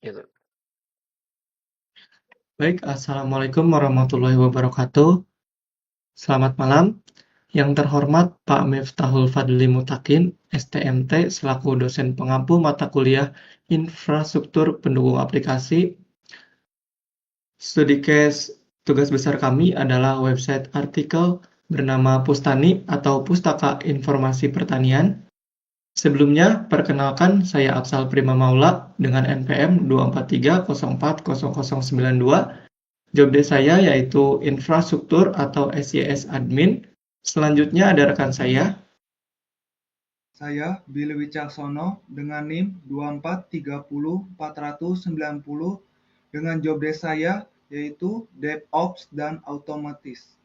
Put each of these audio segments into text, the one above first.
gitu. Baik, Assalamualaikum warahmatullahi wabarakatuh. Selamat malam. Yang terhormat Pak Miftahul Fadli Mutakin, STMT, selaku dosen pengampu mata kuliah Infrastruktur Pendukung Aplikasi. Studi case tugas besar kami adalah website artikel bernama Pustani atau Pustaka Informasi Pertanian. Sebelumnya, perkenalkan saya Afsal Prima Maula dengan NPM 243040092. Job desk saya yaitu infrastruktur atau SYS admin. Selanjutnya ada rekan saya. Saya Billy Wicaksono dengan NIM 2430490 dengan job desk saya yaitu DevOps dan Otomatis.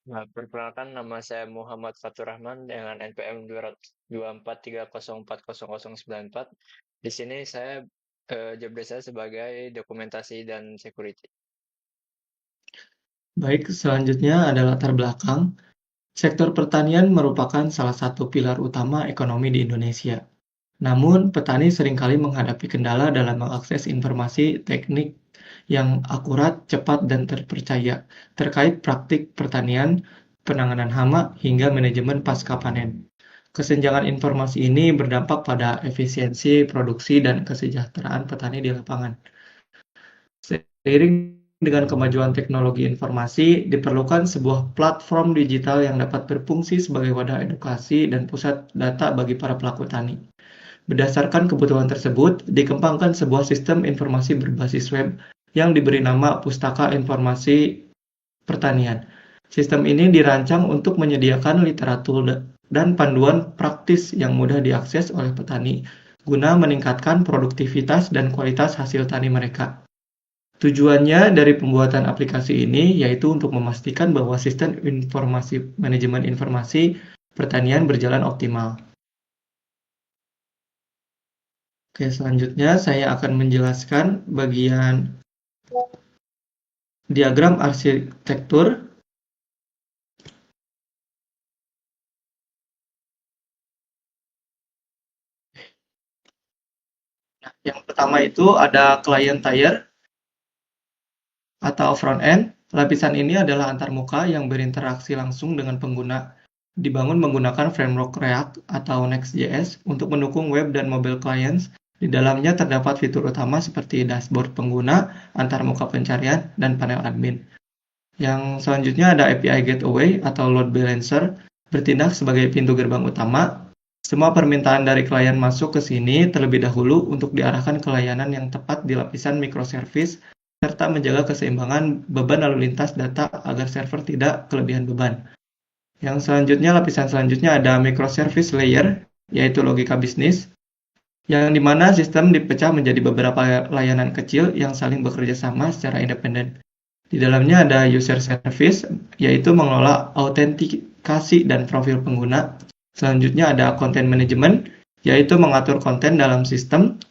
Nah, perkenalkan nama saya Muhammad Fatur Rahman dengan NPM 243040094. Di sini saya job desk saya sebagai dokumentasi dan security. Baik, selanjutnya ada latar belakang. Sektor pertanian merupakan salah satu pilar utama ekonomi di Indonesia. Namun, petani seringkali menghadapi kendala dalam mengakses informasi teknik yang akurat, cepat, dan terpercaya terkait praktik pertanian, penanganan hama, hingga manajemen pasca panen. Kesenjangan informasi ini berdampak pada efisiensi produksi dan kesejahteraan petani di lapangan. Seiring dengan kemajuan teknologi informasi, diperlukan sebuah platform digital yang dapat berfungsi sebagai wadah edukasi dan pusat data bagi para pelaku tani. Berdasarkan kebutuhan tersebut, dikembangkan sebuah sistem informasi berbasis web yang diberi nama Pustaka Informasi Pertanian. Sistem ini dirancang untuk menyediakan literatur dan panduan praktis yang mudah diakses oleh petani, guna meningkatkan produktivitas dan kualitas hasil tani mereka. Tujuannya dari pembuatan aplikasi ini yaitu untuk memastikan bahwa sistem manajemen informasi pertanian berjalan optimal. Oke, selanjutnya saya akan menjelaskan bagian diagram arsitektur. Yang pertama itu ada client tier atau front end. Lapisan ini adalah antarmuka yang berinteraksi langsung dengan pengguna. Dibangun menggunakan framework React atau Next.js untuk mendukung web dan mobile clients. Di dalamnya terdapat fitur utama seperti dashboard pengguna, antarmuka pencarian, dan panel admin. Yang selanjutnya ada API Gateway atau Load Balancer, bertindak sebagai pintu gerbang utama. Semua permintaan dari klien masuk ke sini terlebih dahulu untuk diarahkan ke layanan yang tepat di lapisan microservice, serta menjaga keseimbangan beban lalu lintas data agar server tidak kelebihan beban. Yang selanjutnya, lapisan selanjutnya ada microservice layer, yaitu logika bisnis, yang dimana sistem dipecah menjadi beberapa layanan kecil yang saling bekerja sama secara independen. Di dalamnya ada user service, yaitu mengelola autentikasi dan profil pengguna. Selanjutnya ada content management, yaitu mengatur konten dalam sistem.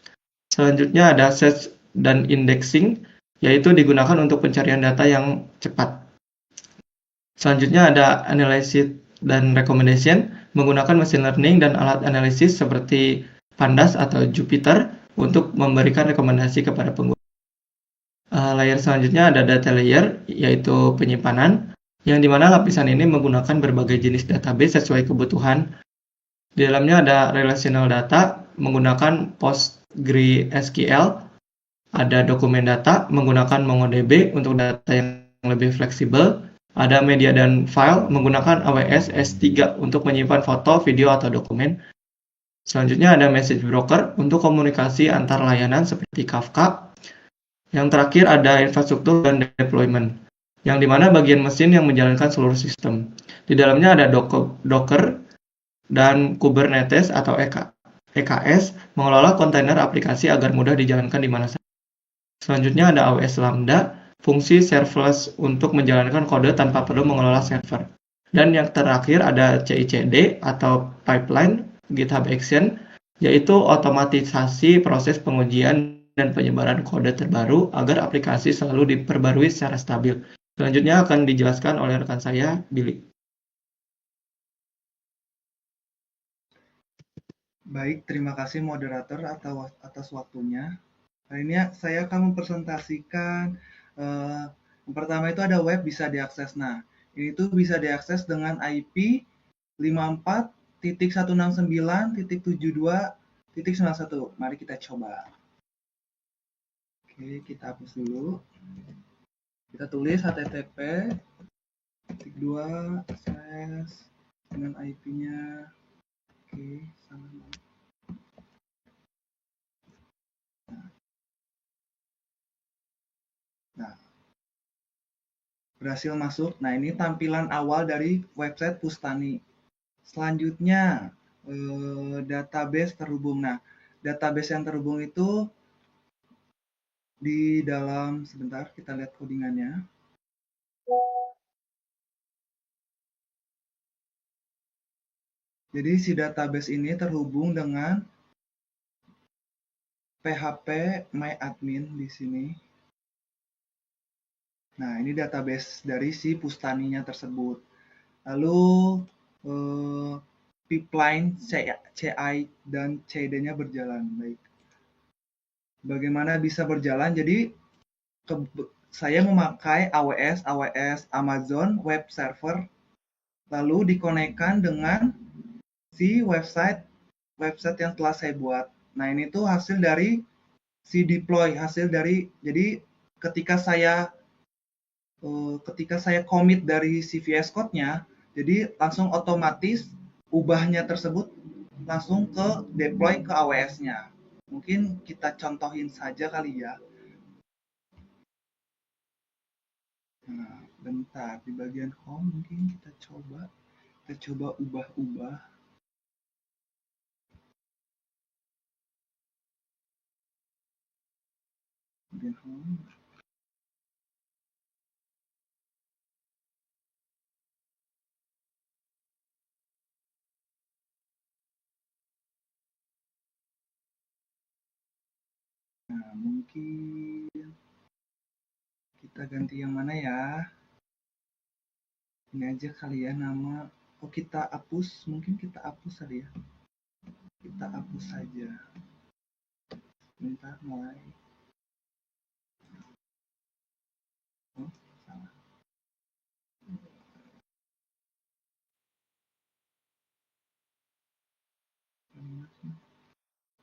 Selanjutnya ada search dan indexing, yaitu digunakan untuk pencarian data yang cepat. Selanjutnya ada analysis dan recommendation, menggunakan machine learning dan alat analisis seperti Pandas atau Jupyter untuk memberikan rekomendasi kepada pengguna. Layer selanjutnya ada data layer, yaitu penyimpanan, yang dimana lapisan ini menggunakan berbagai jenis database sesuai kebutuhan. Di dalamnya ada relational data, menggunakan PostgreSQL, ada dokumen data, menggunakan MongoDB untuk data yang lebih fleksibel, ada media dan file, menggunakan AWS S3 untuk menyimpan foto, video, atau dokumen. Selanjutnya ada message broker untuk komunikasi antar layanan seperti Kafka. Yang terakhir ada infrastruktur dan deployment, yang dimana bagian mesin yang menjalankan seluruh sistem. Di dalamnya ada Docker dan Kubernetes atau EKS, mengelola kontainer aplikasi agar mudah dijalankan di mana saja. Selanjutnya ada AWS Lambda, fungsi serverless untuk menjalankan kode tanpa perlu mengelola server. Dan yang terakhir ada CI/CD atau pipeline GitHub Action, yaitu otomatisasi proses pengujian dan penyebaran kode terbaru agar aplikasi selalu diperbarui secara stabil. Selanjutnya akan dijelaskan oleh rekan saya, Billy. Baik, terima kasih moderator atas waktunya. Hari ini saya akan mempresentasikan yang pertama itu ada web bisa diakses. Nah, ini tuh bisa diakses dengan IP 54.169.72.91. Mari kita coba. Oke, kita hapus dulu. Kita tulis http // dengan IP-nya. Oke, sama. Nah, berhasil masuk. Nah, ini tampilan awal dari website Pustani. Selanjutnya, database terhubung. Nah, database yang terhubung itu di dalam, sebentar kita lihat codingannya. Jadi si database ini terhubung dengan PHP MyAdmin di sini. Nah, ini database dari si Pustaninya tersebut. Lalu pipeline CI dan CD-nya berjalan baik. Bagaimana bisa berjalan? Jadi saya memakai AWS Amazon Web Server, lalu dikonekkan dengan si website yang telah saya buat. Nah, ini tuh hasil dari si deploy, jadi ketika saya commit dari si VS Code-nya, jadi langsung otomatis ubahnya tersebut langsung ke deploy ke AWS-nya. Mungkin kita contohin saja kali ya. Nah, bentar di bagian home mungkin kita coba ubah-ubah. Bagian home. Nah, mungkin kita ganti yang mana ya? Ini aja kali ya nama. Oh, kita hapus, mungkin kita hapus kali ya. Kita hapus saja. Bentar, mulai. Oh, salah.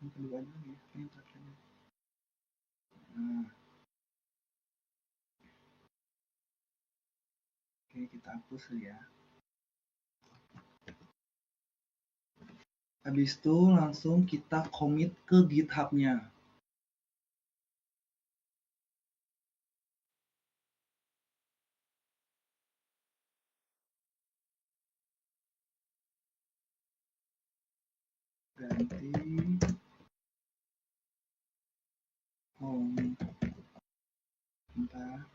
Yang kedua aja ya, yang terakhir. Nah. Oke, kita hapus ya. Habis itu langsung kita commit ke GitHub-nya. Ganti home. Bentar.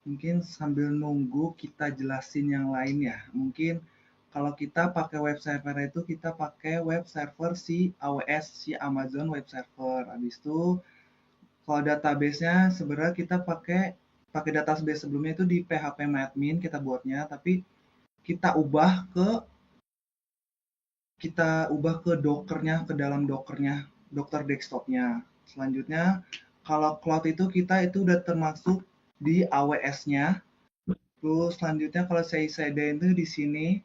Mungkin sambil nunggu kita jelasin yang lain ya. Mungkin kalau kita pakai web server itu kita pakai web server si AWS, si Amazon Web Server. Habis itu kalau database-nya sebenarnya kita pakai database sebelumnya itu di php-admin kita buatnya, tapi kita ubah ke Docker-nya, ke dalam Docker-nya, Docker desktop-nya. Selanjutnya, kalau cloud itu kita itu udah termasuk di AWS-nya. Terus selanjutnya kalau CD itu di sini,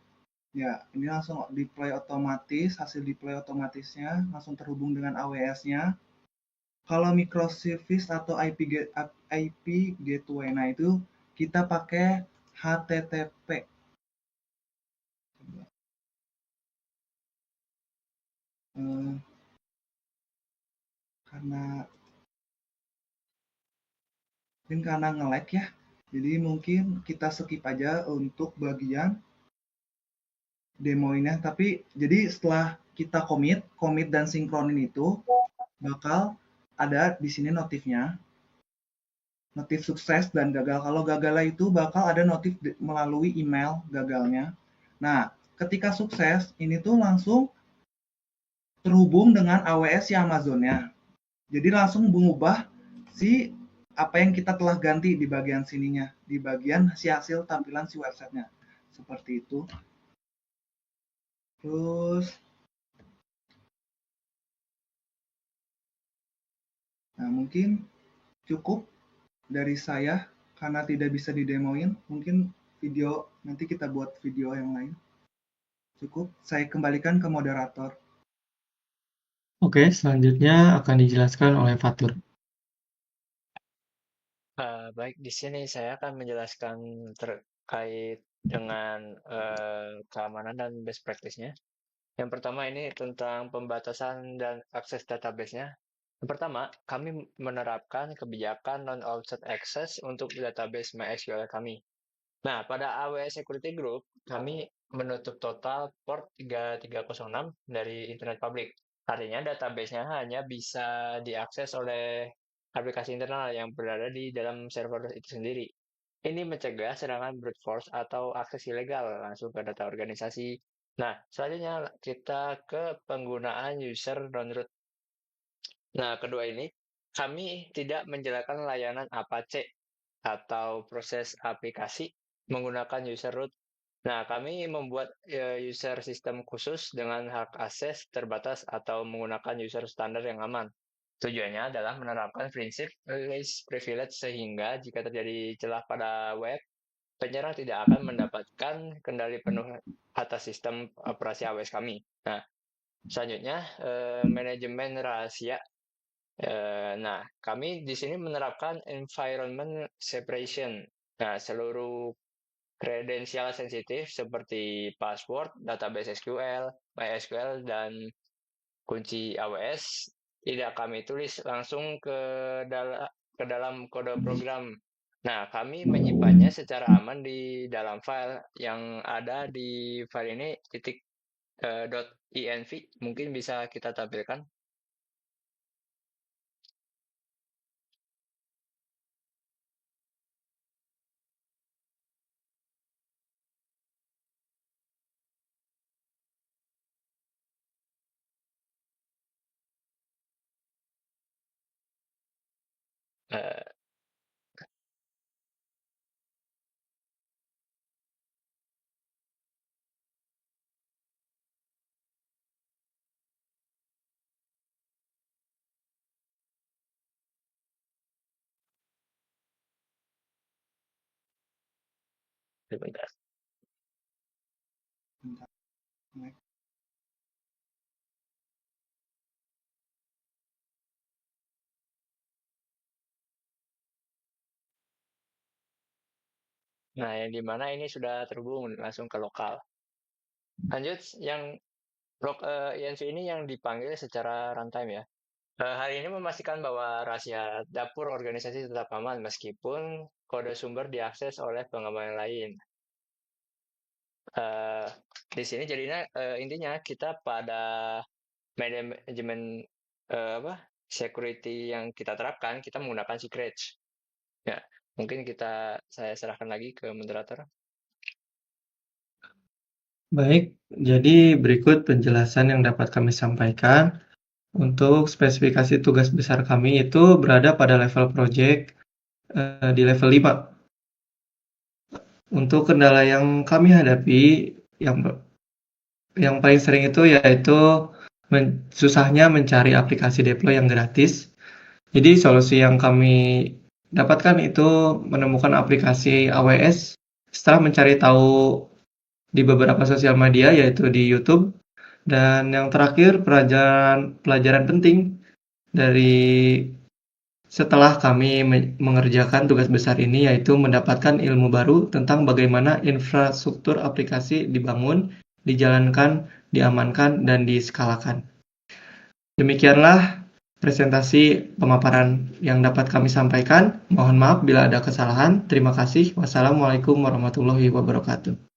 ya ini langsung deploy otomatis, hasil deploy otomatisnya langsung terhubung dengan AWS-nya. Kalau microservice atau IP gateway, nah itu kita pakai HTTP. Karena nge-lag ya, jadi mungkin kita skip aja untuk bagian demoinnya. Tapi jadi setelah kita commit dan sinkronin itu bakal ada di sini notifnya. notif sukses dan gagal. Kalau gagalnya itu bakal ada notif melalui email gagalnya. Nah, ketika sukses, ini tuh langsung terhubung dengan AWS si Amazonnya. Jadi langsung mengubah si apa yang kita telah ganti di bagian sininya, di bagian si hasil tampilan si websitenya. Seperti itu. Terus, nah mungkin cukup dari saya karena tidak bisa didemoin. Mungkin video nanti kita buat video yang lain. Cukup, saya kembalikan ke moderator. Oke, selanjutnya akan dijelaskan oleh Fatur. Baik, di sini saya akan menjelaskan terkait dengan keamanan dan best practice-nya. Yang pertama ini tentang pembatasan dan akses database-nya. Yang pertama, kami menerapkan kebijakan non-outside access untuk database MySQL kami. Nah, pada AWS Security Group, kami menutup total port 3306 dari internet public. Artinya database-nya hanya bisa diakses oleh aplikasi internal yang berada di dalam server itu sendiri. Ini mencegah serangan brute force atau akses ilegal langsung ke data organisasi. Nah, selanjutnya kita ke penggunaan user non-root. Nah, kedua ini, kami tidak menjalankan layanan Apache atau proses aplikasi menggunakan user root. Nah, kami membuat user sistem khusus dengan hak akses terbatas atau menggunakan user standar yang aman. Tujuannya adalah menerapkan prinsip least privilege sehingga jika terjadi celah pada web, penyerang tidak akan mendapatkan kendali penuh atas sistem operasi AWS kami. Nah, selanjutnya manajemen rahasia. Nah, kami di sini menerapkan environment separation. Nah, seluruh kredensial sensitif seperti password, database SQL, MySQL, dan kunci AWS tidak kami tulis langsung ke dalam kode program. Nah, kami menyimpannya secara aman di dalam file yang ada di file ini .env. Mungkin bisa kita tampilkan. Eh, Sebentar. Nah, yang dimana ini sudah terhubung langsung ke lokal. Lanjut, yang INV ini yang dipanggil secara runtime ya. Hal ini memastikan bahwa rahasia dapur organisasi tetap aman meskipun kode sumber diakses oleh pengembang lain. Di sini jadinya intinya kita pada manajemen security yang kita terapkan, kita menggunakan secrets. Ya, mungkin saya serahkan lagi ke moderator. Baik, jadi berikut penjelasan yang dapat kami sampaikan. Untuk spesifikasi tugas besar kami itu berada pada level project di level 5. Untuk kendala yang kami hadapi, yang paling sering itu yaitu susahnya mencari aplikasi deploy yang gratis. Jadi solusi yang kami dapatkan itu menemukan aplikasi AWS setelah mencari tahu di beberapa sosial media yaitu di YouTube. Dan yang terakhir pelajaran penting dari setelah kami mengerjakan tugas besar ini yaitu mendapatkan ilmu baru tentang bagaimana infrastruktur aplikasi dibangun, dijalankan, diamankan, dan diskalakan. Demikianlah presentasi pemaparan yang dapat kami sampaikan. Mohon maaf bila ada kesalahan. Terima kasih. Wassalamualaikum warahmatullahi wabarakatuh.